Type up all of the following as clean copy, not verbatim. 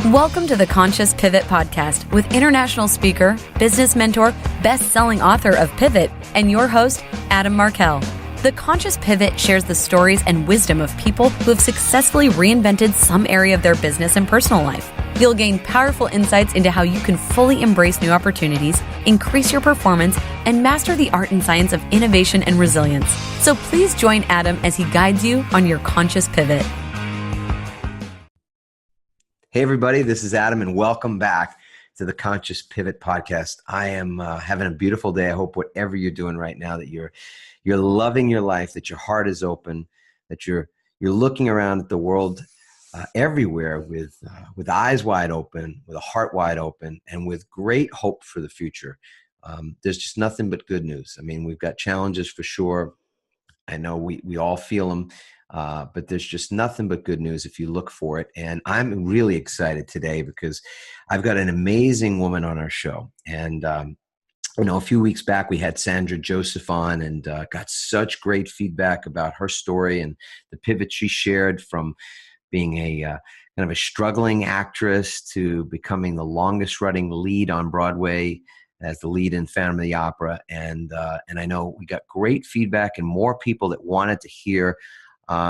Welcome to the Conscious Pivot Podcast with international speaker, business mentor, best-selling author of Pivot, and your host, Adam Markell. The Conscious Pivot shares the stories and wisdom of people who have successfully reinvented some area of their business and personal life. You'll gain powerful insights into how you can fully embrace new opportunities, increase your performance, and master the art and science of innovation and resilience. So please join Adam as he guides you on your conscious pivot. Hey everybody, this is Adam and welcome back to the Conscious Pivot Podcast. I am having a beautiful day. I hope whatever you're doing right now that you're loving your life, that your heart is open, that you're looking around at the world everywhere with eyes wide open, with a heart wide open, and with great hope for the future. There's just nothing but good news. I mean, we've got challenges for sure. I know we all feel them. But there's just nothing but good news if you look for it. And I'm really excited today because I've got an amazing woman on our show. And, a few weeks back, we had Sandra Joseph on and got such great feedback about her story and the pivot she shared from being a kind of a struggling actress to becoming the longest running lead on Broadway as the lead in Phantom of the Opera. And I know we got great feedback and more people that wanted to hear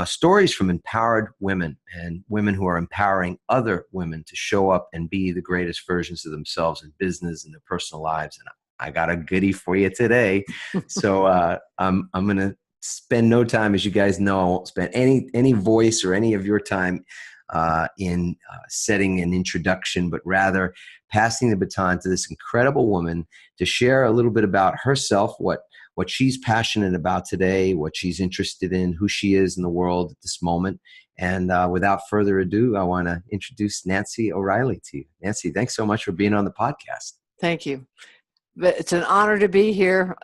stories from empowered women and women who are empowering other women to show up and be the greatest versions of themselves in business and their personal lives. And I got a goodie for you today. So I'm going to spend no time, as you guys know, I won't spend any voice or any of your time in setting an introduction, but rather passing the baton to this incredible woman to share a little bit about herself, what she's passionate about today, what she's interested in, who she is in the world at this moment. And without further ado, I want to introduce Nancy O'Reilly to you. Nancy, thanks so much for being on the podcast. Thank you. It's an honor to be here.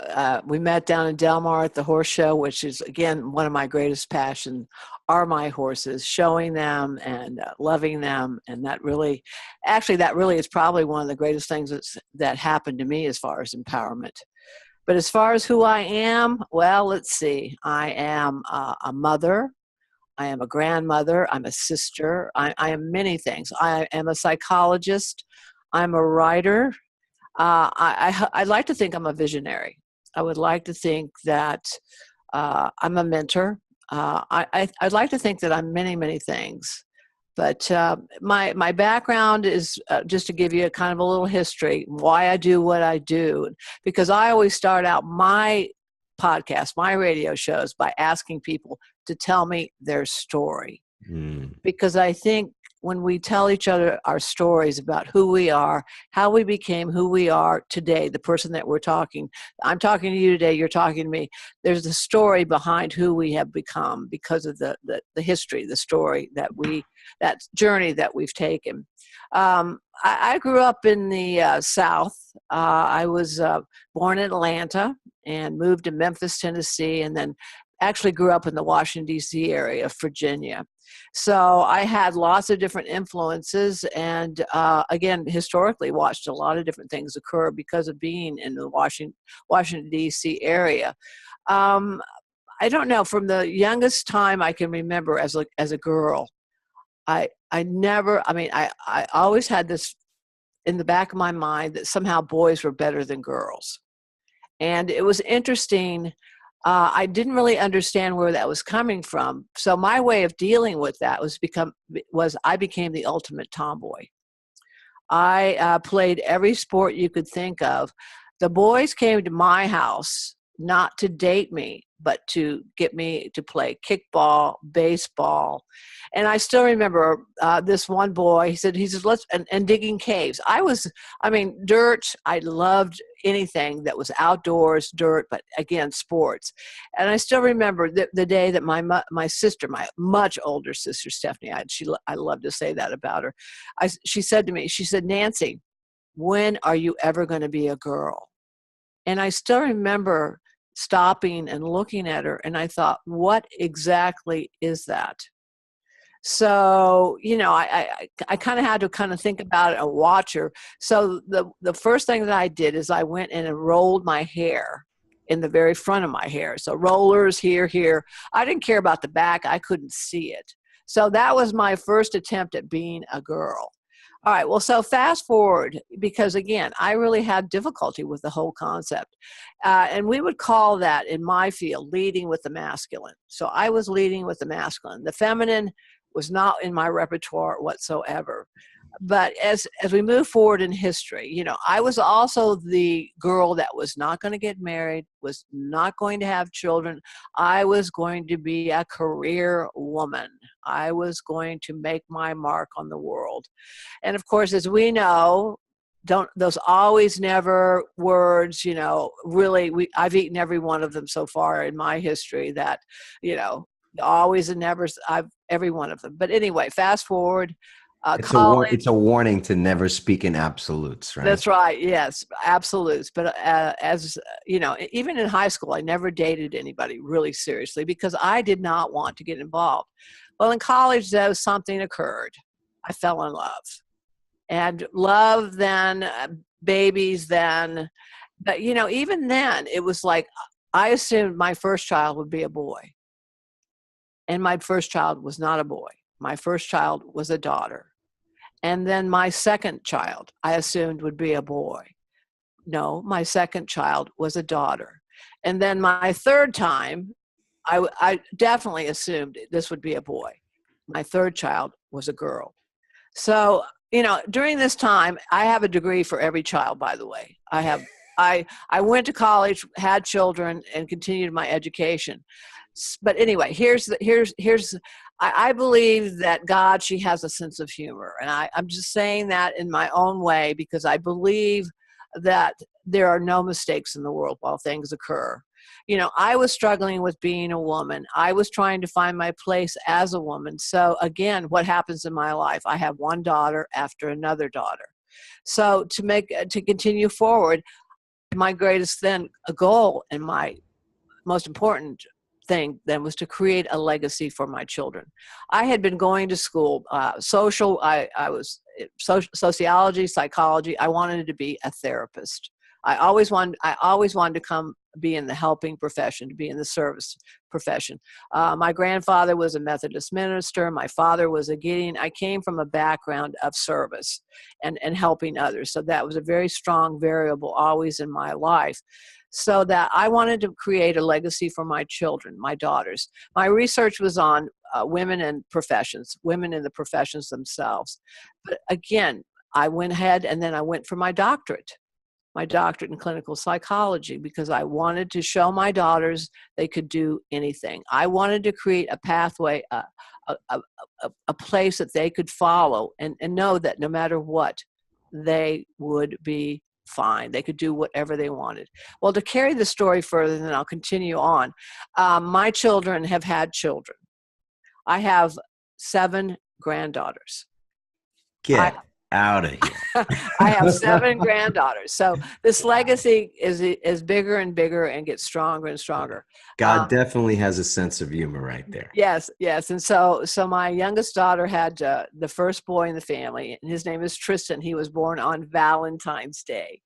We met down in Del Mar at the horse show, which is, again, one of my greatest passions are my horses, showing them and loving them. And that really is probably one of the greatest things that happened to me as far as empowerment. But as far as who I am, well, let's see. I am a mother. I am a grandmother. I'm a sister. I am many things. I am a psychologist. I'm a writer. I like to think I'm a visionary. I would like to think that I'm a mentor. I'd like to think that I'm many, many things. But my background is just to give you a kind of a little history, why I do what I do. Because I always start out my podcast, my radio shows, by asking people to tell me their story. Because I think when we tell each other our stories about who we are, how we became who we are today, the person that I'm talking to you today, you're talking to me, there's a story behind who we have become because of the history, the story that journey that we've taken. I grew up in the South. I was born in Atlanta and moved to Memphis, Tennessee, and then actually grew up in the Washington, D.C. area of Virginia. So I had lots of different influences and, again, historically watched a lot of different things occur because of being in the Washington, D.C. area. I don't know, from the youngest time I can remember as a girl, I always had this in the back of my mind that somehow boys were better than girls. And it was interesting. I didn't really understand where that was coming from. So my way of dealing with that was I became the ultimate tomboy. I played every sport you could think of. The boys came to my house not to date me, but to get me to play kickball, baseball. And I still remember this one boy, he said, let's, and digging caves. Dirt, I loved anything that was outdoors, dirt, but again, sports. And I still remember the day that my sister, my much older sister, Stephanie, I love to say that about her. She said to me, Nancy, when are you ever going to be a girl? And I still remember stopping and looking at her, and I thought, what exactly is that? So, I kind of had to think about it and watch her. So the first thing that I did is I went and rolled my hair in the very front of my hair. So rollers here. I didn't care about the back. I couldn't see it. So that was my first attempt at being a girl. All right. Well, so fast forward, because again, I really had difficulty with the whole concept. And we would call that in my field leading with the masculine. So I was leading with the masculine. The feminine was not in my repertoire whatsoever. But as we move forward in history, you know, I was also the girl that was not going to get married, was not going to have children. I was going to be a career woman. I was going to make my mark on the world. And of course, as we know, don't those always never words, you know, really I've eaten every one of them so far in my history that, you know, always and never, every one of them. But anyway, fast forward. College. It's a warning to never speak in absolutes, right? That's right. Yes, absolutes. But as you know, even in high school, I never dated anybody really seriously because I did not want to get involved. Well, in college, though, something occurred. I fell in love, and love then, babies then. But you know, even then, it was like I assumed my first child would be a boy, and my first child was not a boy. My first child was a daughter. And then my second child, I assumed would be a boy. No, my second child was a daughter. And then my third time, I definitely assumed this would be a boy. My third child was a girl. So, you know, during this time, I have a degree for every child, by the way. I went to college, had children, and continued my education. But anyway, I believe that God, she has a sense of humor. And I'm just saying that in my own way because I believe that there are no mistakes in the world while things occur. You know, I was struggling with being a woman. I was trying to find my place as a woman. So again, what happens in my life? I have one daughter after another daughter. So to continue forward, my greatest then goal and my most important thing then was to create a legacy for my children. I had been going to school, I was sociology, psychology. I wanted to be a therapist. I always wanted to come be in the helping profession, to be in the service profession. My grandfather was a Methodist minister. My father was a Gideon. I came from a background of service and helping others. So that was a very strong variable always in my life. So that I wanted to create a legacy for my children, my daughters. My research was on women in professions, women in the professions themselves. But again, I went ahead and then I went for my doctorate in clinical psychology, because I wanted to show my daughters they could do anything. I wanted to create a pathway, a place that they could follow and know that no matter what, they would be fine. They could do whatever they wanted. Well, to carry the story further, and then I'll continue on. My children have had children. I have 7 granddaughters. Get out of here. I have 7 granddaughters. So this legacy is bigger and bigger and gets stronger and stronger. God definitely has a sense of humor right there. Yes. And so my youngest daughter had the first boy in the family, and his name is Tristan. He was born on Valentine's Day.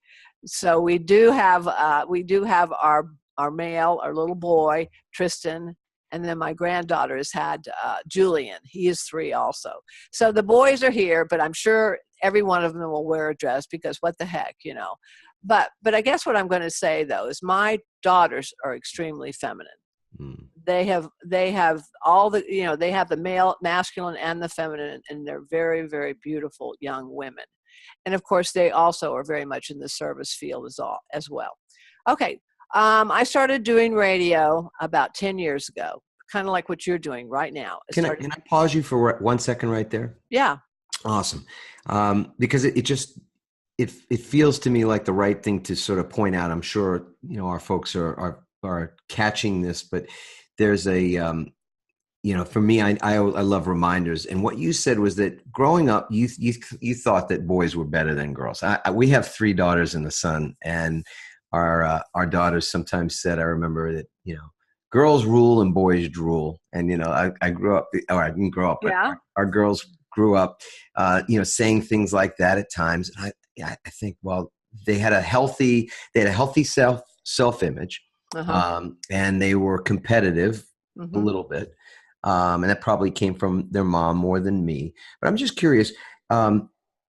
So we do have our male, our little boy, Tristan. And then my granddaughter has had Julian. He is 3 also. So the boys are here, but I'm sure every one of them will wear a dress because what the heck, you know. But I guess what I'm going to say, though, is my daughters are extremely feminine. Mm. They have all the, you know, they have the male, masculine, and the feminine, and they're very, very beautiful young women. And, of course, they also are very much in the service field as well. Okay. I started doing radio about 10 years ago, kind of like what you're doing right now. Can I pause you for 1 second right there? Yeah. Awesome. Because it feels to me like the right thing to sort of point out. I'm sure, you know, our folks are catching this, but there's a, you know, for me, I love reminders. And what you said was that growing up, you thought that boys were better than girls. We have 3 daughters and a son, and our daughters sometimes said, I remember that, you know, girls rule and boys drool. And, you know, I grew up, or I didn't grow up, but our girls grew up, you know, saying things like that at times. And I think, well, they had a healthy self-image, and they were competitive a little bit. And that probably came from their mom more than me. But I'm just curious,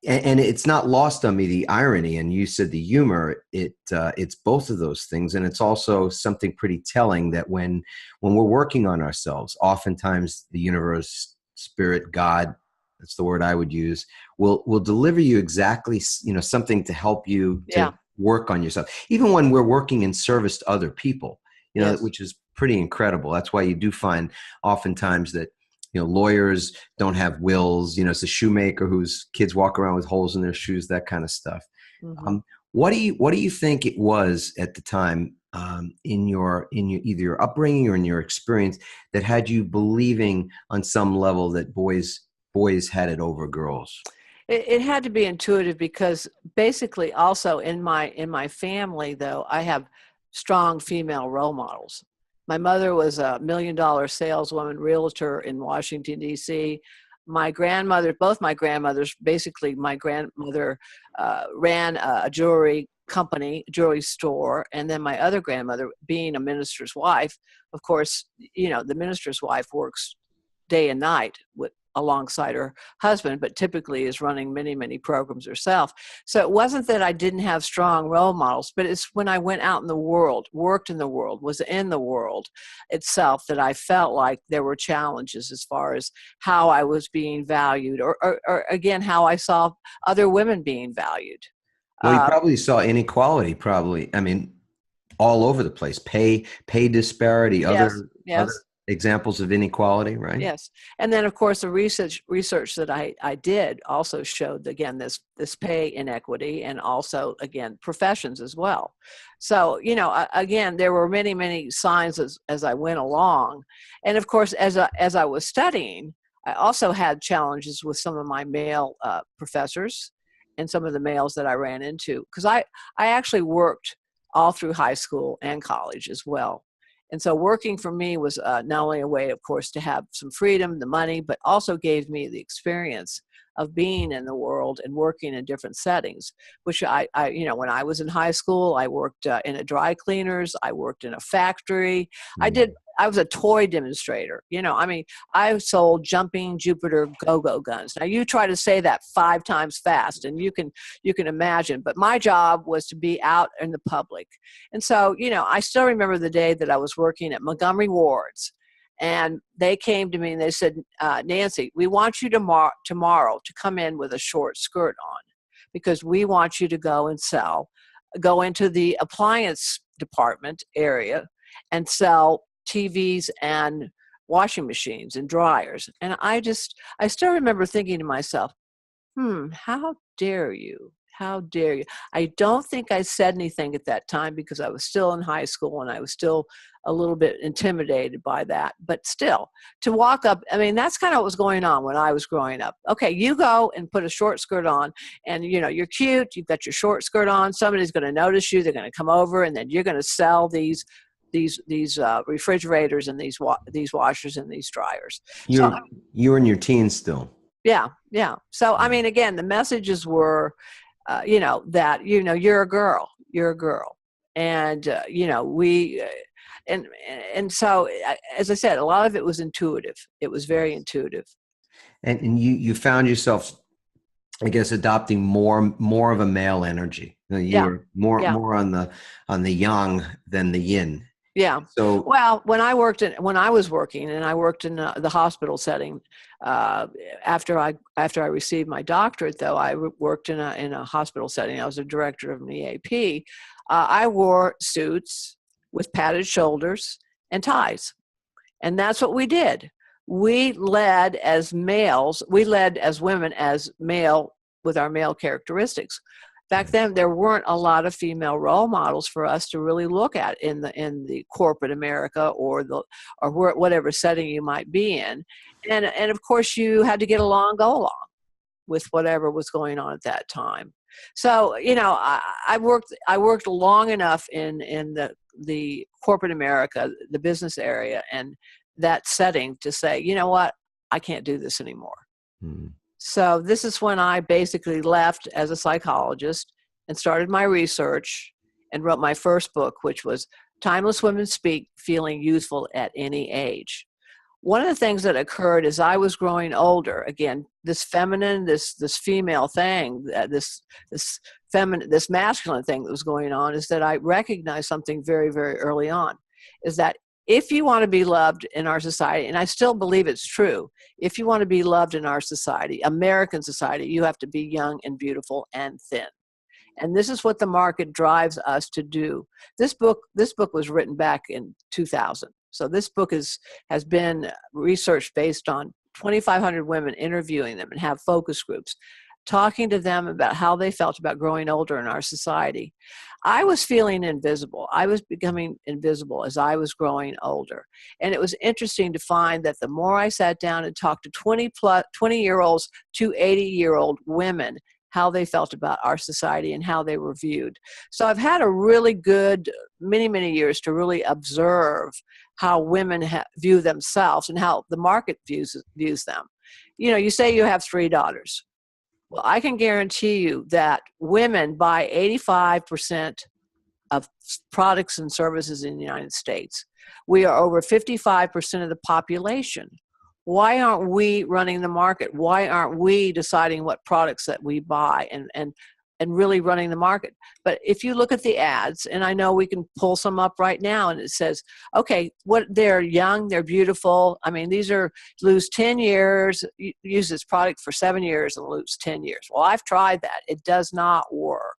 And it's not lost on me, the irony, and you said the humor. It's both of those things, and it's also something pretty telling that when we're working on ourselves, oftentimes the universe, spirit, God, that's the word I would use, will deliver you exactly, something to help you to Yeah. work on yourself, even when we're working in service to other people, Yes. which is pretty incredible. That's why you do find oftentimes that lawyers don't have wills. It's a shoemaker whose kids walk around with holes in their shoes, that kind of stuff. Hmm. What do you think it was at the time, in your either your upbringing or in your experience, that had you believing on some level that boys had it over girls? It had to be intuitive because basically also in my family, though, I have strong female role models. My mother was a $1 million saleswoman, realtor in Washington, D.C. Both my grandmothers, basically my grandmother ran a jewelry company, jewelry store. And then my other grandmother, being a minister's wife, of course, the minister's wife works day and night alongside her husband, but typically is running many, many programs herself. So it wasn't that I didn't have strong role models, but it's when I went out in the world, worked in the world, was in the world itself, that I felt like there were challenges as far as how I was being valued, or again, how I saw other women being valued. Well, you Uh, probably saw inequality, I mean, all over the place. Pay disparity, yes, other yes. examples of inequality, right? Yes, and then of course the research that I did also showed, again, this pay inequity, and also again professions as well. So again, there were many signs as I went along, and of course as I was studying, I also had challenges with some of my male professors and some of the males that I ran into, because I actually worked all through high school and college as well. And so working for me was not only a way, of course, to have some freedom, the money, but also gave me the experience of being in the world and working in different settings, which when I was in high school, I worked in a dry cleaners, I worked in a factory. Mm. I was a toy demonstrator. I sold jumping Jupiter go-go guns. Now you try to say that 5 times fast and you can imagine, but my job was to be out in the public. And so, I still remember the day that I was working at Montgomery Ward's, and they came to me and they said, Nancy, we want you tomorrow to come in with a short skirt on, because we want you to go into the appliance department area and sell TVs and washing machines and dryers. And I still remember thinking to myself, how dare you? How dare you? I don't think I said anything at that time because I was still in high school and I was still a little bit intimidated by that. But still, to walk up, I mean, that's kind of what was going on when I was growing up. Okay, you go and put a short skirt on, and you're cute. You've got your short skirt on. Somebody's going to notice you. They're going to come over, and then you're going to sell these refrigerators and these washers and these dryers. So You were in your teens still. yeah, yeah. So I mean, again, the messages were, that you're a girl, and and so as I said, a lot of it was intuitive. It was very intuitive. And you found yourself, I guess, adopting more of a male energy. You Yeah, were more yeah. more on the yang than the yin. Yeah. So Well, when I was working, and I worked in the hospital setting, after I received my doctorate, though, worked in a hospital setting. I was a director of an EAP. I wore suits with padded shoulders and ties, and that's what we did. We led as males. We led as women as male, with our male characteristics. Back then, there weren't a lot of female role models for us to really look at in the corporate America, whatever setting you might be in, and of course you had to go along with whatever was going on at that time. So I worked long enough in the corporate America, the business area, and that setting to say, you know what, I can't do this anymore. hmm. So this is when I basically left as a psychologist and started my research and wrote my first book, which was Timeless Women Speak, Feeling Youthful at Any Age. one of the things that occurred as I was growing older, again, this feminine, this female thing, this masculine thing that was going on, is that I recognized something very, very early on, is that if you want to be loved in our society, and I still believe it's true, if you want to be loved in our society, American society, you have to be young and beautiful and thin. And this is what the market drives us to do. This book was written back in 2000. So this book has been researched based on 2,500 women, interviewing them and have focus groups, talking to them about how they felt about growing older in our society. I was feeling invisible. I was becoming invisible as I was growing older. And it was interesting to find that the more I sat down and talked to 20-year-olds to 80-year-old women, how they felt about our society and how they were viewed. So I've had a really good many, many years to really observe how women view themselves and how the market views them. You know, you say you have 3 daughters. Well, I can guarantee you that women buy 85% of products and services in the United States. We are over 55% of the population. Why aren't we running the market? Why aren't we deciding what products that we buy and really running the market? But if you look at the ads, and I know we can pull some up right now, and it says, okay, they're young, they're beautiful. I mean, these are lose 10 years, use this product for 7 years and lose 10 years. Well, I've tried that. It does not work.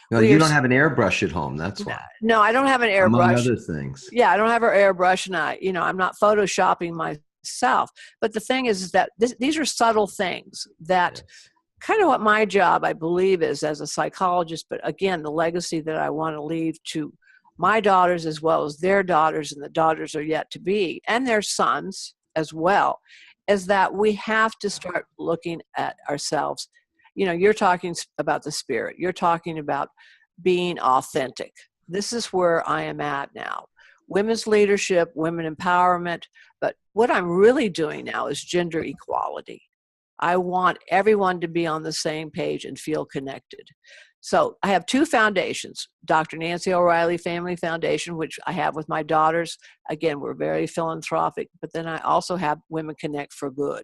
No, you don't have an airbrush at home. That's why. No, I don't have an airbrush. Among other things. Yeah, I don't have an airbrush, and I'm not photoshopping myself. But the thing is that these are subtle things that kind of what my job, I believe, is as a psychologist, but again, the legacy that I want to leave to my daughters as well as their daughters, and the daughters are yet to be, and their sons as well, is that we have to start looking at ourselves. You know, you're talking about the spirit. You're talking about being authentic. This is where I am at now. Women's leadership, women empowerment, but what I'm really doing now is gender equality. I want everyone to be on the same page and feel connected. So I have 2 foundations, Dr. Nancy O'Reilly Family Foundation, which I have with my daughters. Again, we're very philanthropic, but then I also have Women Connect for Good.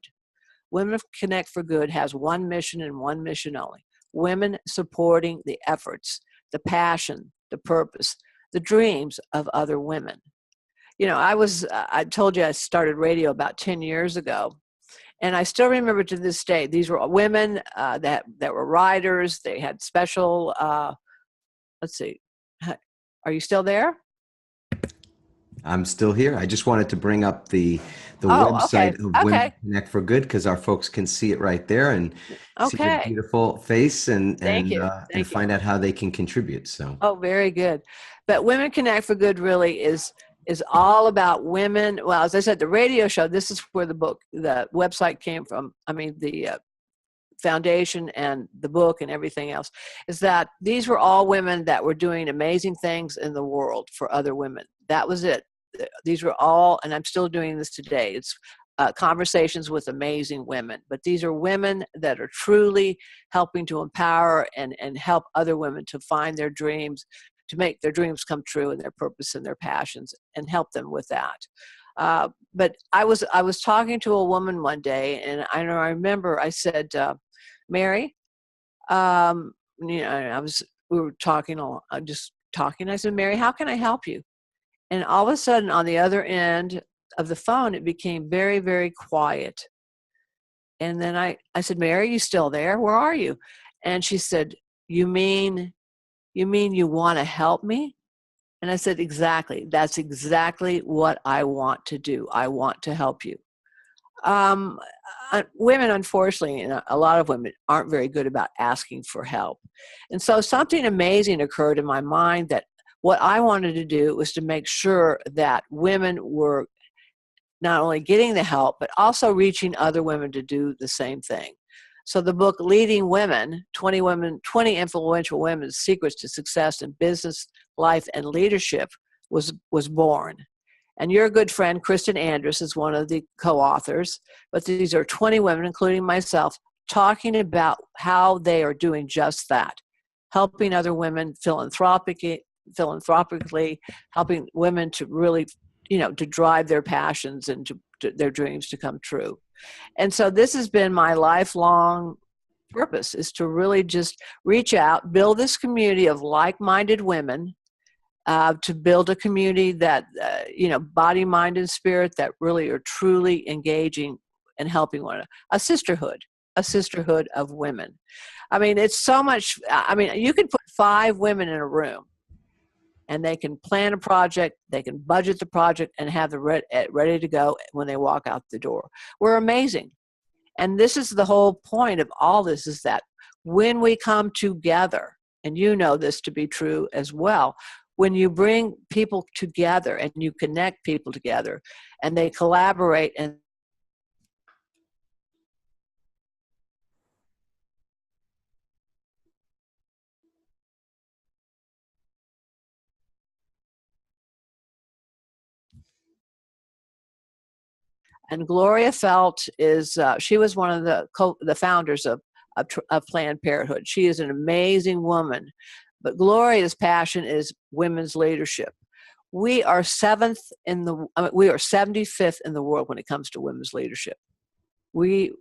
Women Connect for Good has one mission and one mission only: women supporting the efforts, the passion, the purpose, the dreams of other women. You know, I told you I started radio about 10 years ago, and I still remember to this day, these were women that were writers. They had special, let's see, are you still there? I'm still here. I just wanted to bring up the website of Women Connect for Good, because our folks can see it right there and see your beautiful face and find out how they can contribute. So very good. But Women Connect for Good really is all about women. Well, as I said, the radio show, this is where the website came from. I mean, the foundation and the book and everything else, is that these were all women that were doing amazing things in the world for other women. That was it. These were all, and I'm still doing this today. It's conversations with amazing women, but these are women that are truly helping to empower and help other women to find their dreams, to make their dreams come true, and their purpose and their passions, and help them with that. But I was talking to a woman one day, and I remember I said, Mary, we were talking, just talking. I said, Mary, how can I help you? And all of a sudden, on the other end of the phone, it became very, very quiet. And then I said, Mary, you still there? Where are you? And she said, you mean you want to help me? And I said, exactly. That's exactly what I want to do. I want to help you. Women, unfortunately, and a lot of women aren't very good about asking for help. And so something amazing occurred in my mind, that what I wanted to do was to make sure that women were not only getting the help, but also reaching other women to do the same thing. So the book, Leading Women, 20 Influential Women's Secrets to Success in Business, Life, and Leadership, was born. And your good friend, Kristen Andrus, is one of the co-authors. But these are 20 women, including myself, talking about how they are doing just that, helping other women philanthropically, helping women to really, to drive their passions and their dreams to come true. And so this has been my lifelong purpose, is to really just reach out, build this community of like-minded women, to build a community that, body, mind, and spirit, that really are truly engaging and helping one another. A sisterhood of women. I mean, it's so much. I mean, you can put 5 women in a room, and they can plan a project, they can budget the project, and have the ready to go when they walk out the door. We're amazing. And this is the whole point of all this, is that when we come together, and you know this to be true as well, when you bring people together and you connect people together and they collaborate and Gloria Felt is, she was one of the founders of Planned Parenthood. She is an amazing woman, but Gloria's passion is women's leadership. We are 75th in the world when it comes to women's leadership. We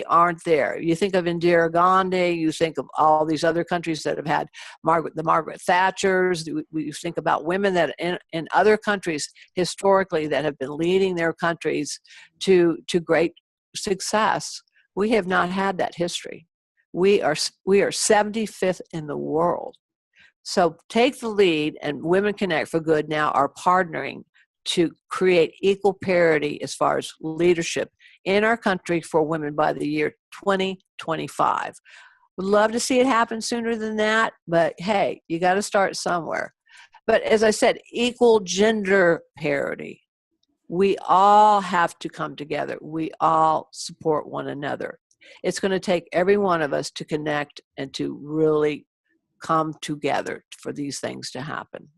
aren't there. You think of Indira Gandhi, you think of all these other countries that have had the Margaret Thatchers. You think about women that in other countries historically that have been leading their countries to great success. We have not had that history. We are 75th in the world. So take the lead, and Women Connect for Good now are partnering to create equal parity as far as leadership in our country for women by the year 2025. Would love to see it happen sooner than that, but hey, you got to start somewhere. But as I said, equal gender parity. We all have to come together. We all support one another. It's going to take every one of us to connect and to really come together for these things to happen.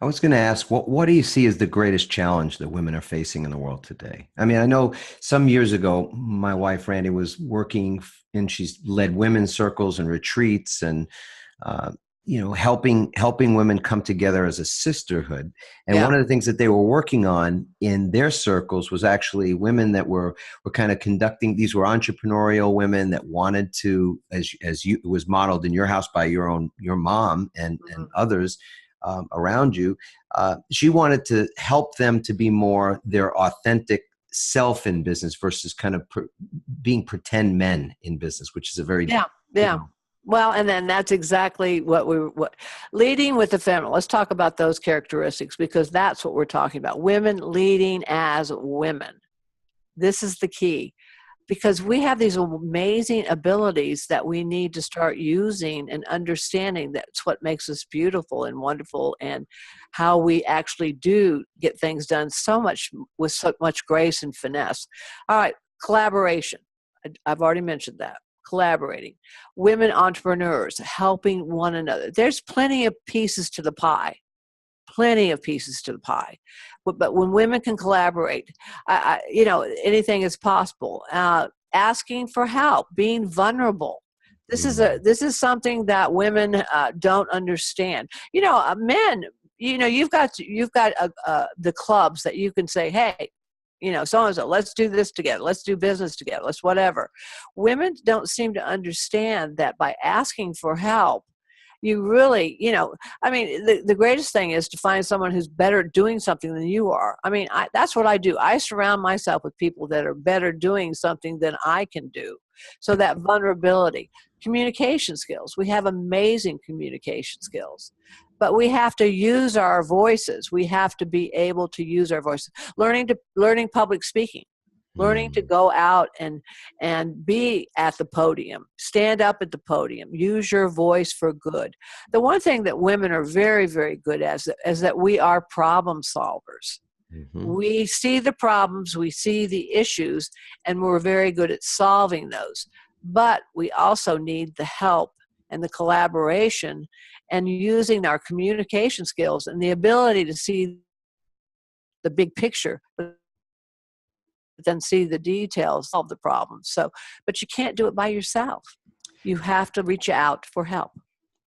I was going to ask, what do you see as the greatest challenge that women are facing in the world today? I mean, I know some years ago, my wife, Randy, was working, and she's led women's circles and retreats and, helping women come together as a sisterhood. And one of the things that they were working on in their circles was actually women that were kind of conducting, these were entrepreneurial women that wanted to, as it was modeled in your house by your mom and others, around you, she wanted to help them to be more their authentic self in business versus kind of being pretend men in business, which is a very Well, and then that's exactly what leading with the feminine. Let's talk about those characteristics, because that's what we're talking about. Women leading as women. This is the key. Because we have these amazing abilities that we need to start using and understanding. That's what makes us beautiful and wonderful, and how we actually do get things done with so much grace and finesse. All right, collaboration. I've already mentioned that. Collaborating. Women entrepreneurs, helping one another. There's plenty of pieces to the pie. But when women can collaborate, anything is possible. Asking for help, being vulnerable. This is something that women don't understand. Men. You've got the clubs that you can say, hey, so-and-so, let's do this together. Let's do business together. Let's whatever. Women don't seem to understand that by asking for help, you really, the greatest thing is to find someone who's better at doing something than you are. I mean, that's what I do. I surround myself with people that are better doing something than I can do. So that vulnerability, communication skills. We have amazing communication skills, but we have to use our voices. We have to be able to use our voices. Learning public speaking. Learning to go out and be at the podium, stand up at the podium, use your voice for good. The one thing that women are very, very good at is that we are problem solvers. Mm-hmm. We see the problems, we see the issues, and we're very good at solving those. But we also need the help and the collaboration and using our communication skills and the ability to see the big picture, then see the details of the problem. But you can't do it by yourself. You have to reach out for help.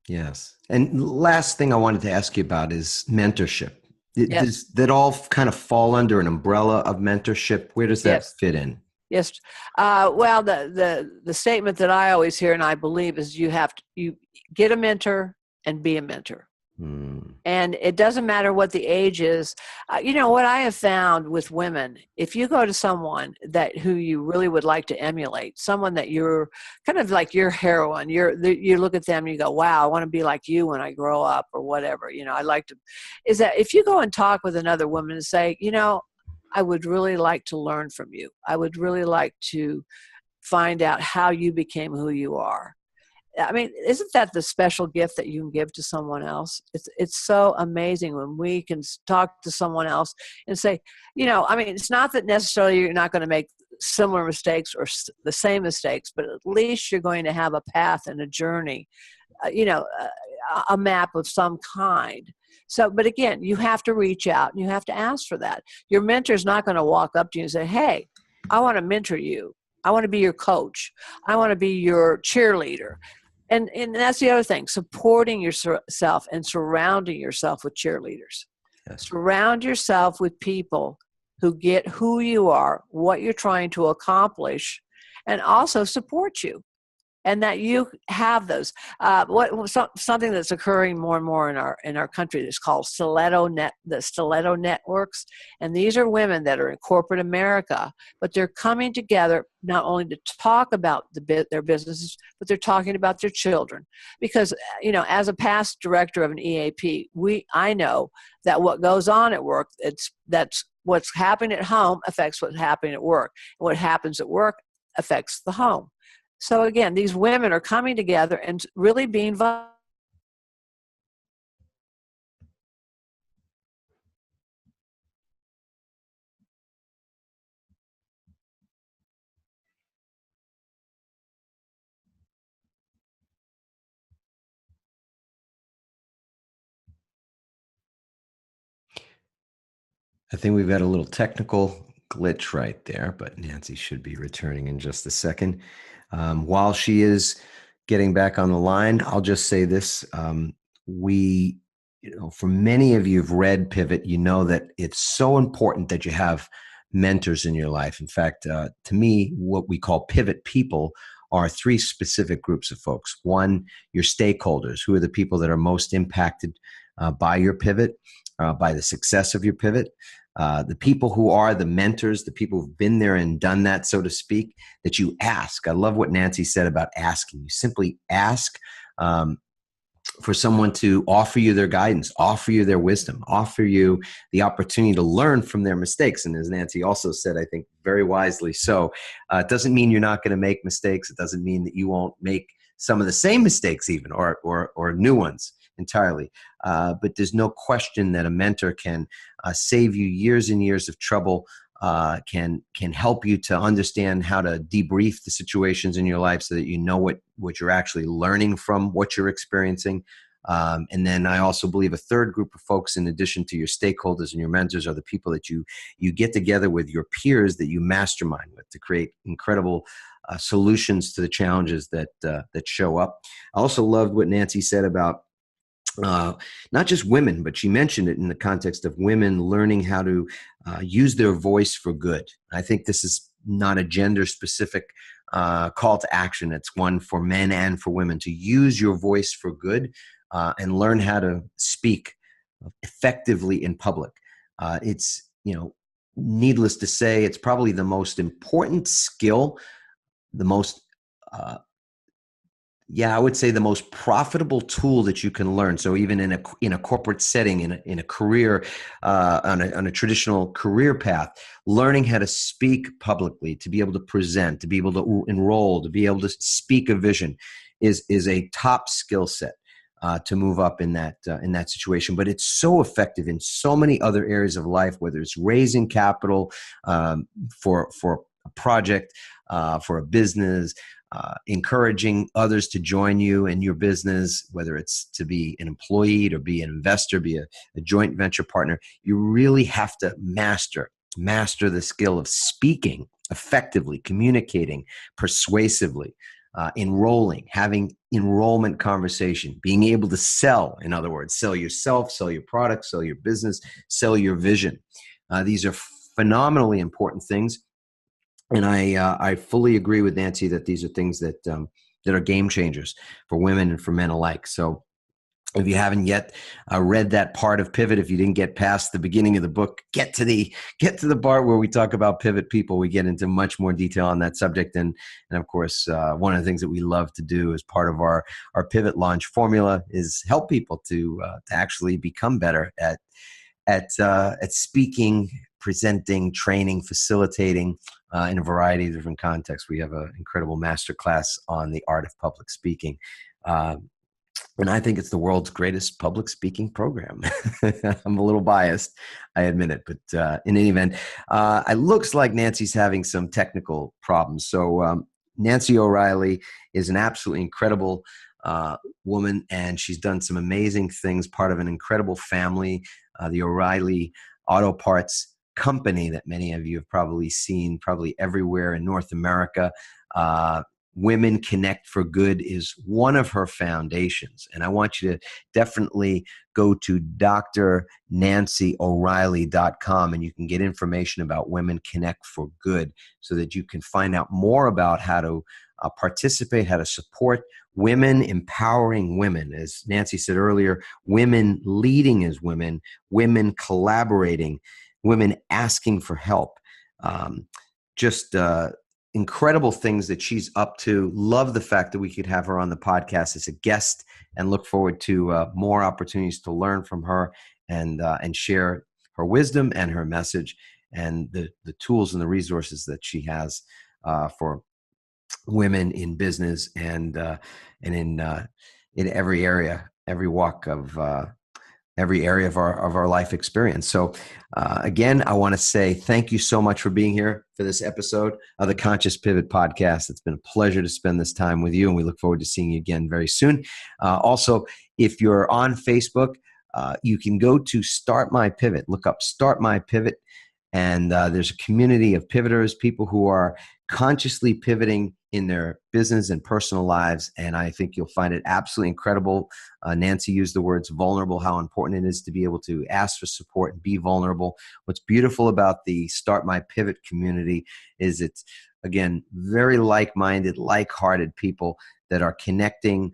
Yes. And last thing I wanted to ask you about is mentorship. Yes. Does that all kind of fall under an umbrella of mentorship? Where does that Yes. fit in? Yes. Well, the statement that I always hear and I believe is you get a mentor and be a mentor. Hmm. And it doesn't matter what the age is. What I have found with women, if you go to someone who you really would like to emulate, someone that you're kind of like your heroine, you look at them and you go, wow, I want to be like you when I grow up or whatever. I like to, is that if you go and talk with another woman and say, I would really like to learn from you. I would really like to find out how you became who you are. I mean, isn't that the special gift that you can give to someone else? It's so amazing when we can talk to someone else and say, I mean, it's not that necessarily you're not going to make similar mistakes or the same mistakes, but at least you're going to have a path and a journey, a map of some kind. So, but again, you have to reach out and you have to ask for that. Your mentor's not going to walk up to you and say, hey, I want to mentor you. I want to be your coach. I want to be your cheerleader. And that's the other thing, supporting yourself and surrounding yourself with cheerleaders. Yes. Surround yourself with people who get who you are, what you're trying to accomplish, and also support you. And that you have those. Something that's occurring more and more in our country is called the Stiletto Networks, and these are women that are in corporate America, but they're coming together not only to talk about their businesses, but they're talking about their children. Because as a past director of an EAP, I know that what goes on at work, that's what's happening at home affects what's happening at work, and what happens at work affects the home. So again, these women are coming together and really being vulnerable. I think we've got a little technical glitch right there, but Nancy should be returning in just a second. While she is getting back on the line, I'll just say this. For many of you who've read Pivot, you know that it's so important that you have mentors in your life. In fact, to me, what we call pivot people are three specific groups of folks. One, your stakeholders, who are the people that are most impacted by your pivot, by the success of your pivot. The people who are the mentors, the people who've been there and done that, so to speak, that you ask. I love what Nancy said about asking. You simply ask for someone to offer you their guidance, offer you their wisdom, offer you the opportunity to learn from their mistakes. And as Nancy also said, I think very wisely so, it doesn't mean you're not going to make mistakes. It doesn't mean that you won't make some of the same mistakes even, or new ones entirely. But there's no question that a mentor can save you years and years of trouble, can help you to understand how to debrief the situations in your life so that you know what you're actually learning from what you're experiencing. And then I also believe a third group of folks, in addition to your stakeholders and your mentors, are the people that you get together with, your peers that you mastermind with, to create incredible solutions to the challenges that show up. I also loved what Nancy said about not just women, but she mentioned it in the context of women learning how to use their voice for good. I think this is not a gender specific call to action. It's one for men and for women to use your voice for good and learn how to speak effectively in public. It's, needless to say, it's probably the most important skill, the most I would say the most profitable tool that you can learn. So even in a corporate setting, in a career, on a traditional career path, learning how to speak publicly, to be able to present, to be able to enroll, to be able to speak a vision, is a top skill set to move up in that situation. But it's so effective in so many other areas of life, whether it's raising capital for a project, for a business. Encouraging others to join you in your business, whether it's to be an employee, to be an investor, be a joint venture partner. You really have to master the skill of speaking effectively, communicating persuasively. enrolling, having enrollment conversation, being able to sell, in other words, sell yourself, sell your product, sell your business, sell your vision. These are phenomenally important things. And I fully agree with Nancy that these are things that are game changers for women and for men alike. So if you haven't yet read that part of Pivot, if you didn't get past the beginning of the book, get to the part where we talk about pivot people. We get into much more detail on that subject, and of course, one of the things that we love to do as part of our Pivot Launch formula is help people to actually become better at speaking, presenting, training, facilitating in a variety of different contexts. We have an incredible masterclass on the art of public speaking. And I think it's the world's greatest public speaking program. I'm a little biased, I admit it. But in any event, it looks like Nancy's having some technical problems. So Nancy O'Reilly is an absolutely incredible woman, and she's done some amazing things, part of an incredible family, the O'Reilly Auto Parts company that many of you have probably seen probably everywhere in North America. Women Connect for Good is one of her foundations. And I want you to definitely go to drnancyoreilly.com and you can get information about Women Connect for Good so that you can find out more about how to participate, how to support women, empowering women. As Nancy said earlier, women leading as women, women collaborating, women asking for help. Incredible things that she's up to. Love the fact that we could have her on the podcast as a guest, and look forward to more opportunities to learn from her and share her wisdom and her message and the tools and the resources that she has for women in business and in every area, every walk of every area of our life experience. So again, I want to say thank you so much for being here for this episode of the Conscious Pivot Podcast. It's been a pleasure to spend this time with you, and we look forward to seeing you again very soon. Also, if you're on Facebook, you can go to Start My Pivot. Look up Start My Pivot, and there's a community of pivoters, people who are consciously pivoting in their business and personal lives. And I think you'll find it absolutely incredible. Nancy used the words vulnerable, how important it is to be able to ask for support and be vulnerable. What's beautiful about the Start My Pivot community is it's, again, very like-minded, like-hearted people that are connecting,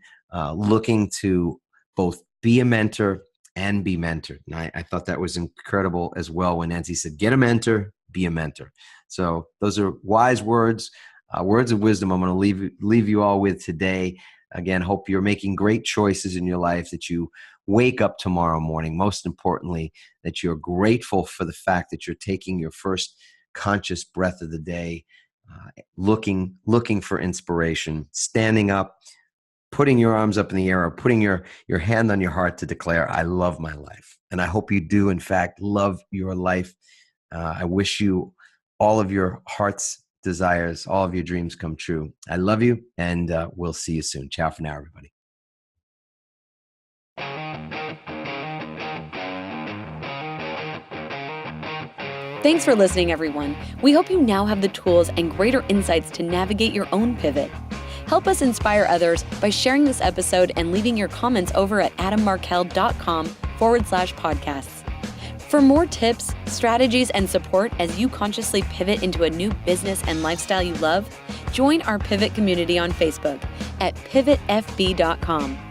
looking to both be a mentor and be mentored. And I thought that was incredible as well when Nancy said, get a mentor, be a mentor. So those are wise words. Words of wisdom I'm going to leave you all with today. Again, hope you're making great choices in your life, that you wake up tomorrow morning. Most importantly, that you're grateful for the fact that you're taking your first conscious breath of the day, looking for inspiration, standing up, putting your arms up in the air, or putting your hand on your heart to declare, I love my life. And I hope you do, in fact, love your life. I wish you all of your heart's desires, all of your dreams come true. I love you, and we'll see you soon. Ciao for now, everybody. Thanks for listening, everyone. We hope you now have the tools and greater insights to navigate your own pivot. Help us inspire others by sharing this episode and leaving your comments over at adammarkel.com/podcasts. For more tips, strategies, and support as you consciously pivot into a new business and lifestyle you love, join our Pivot community on Facebook at pivotfb.com.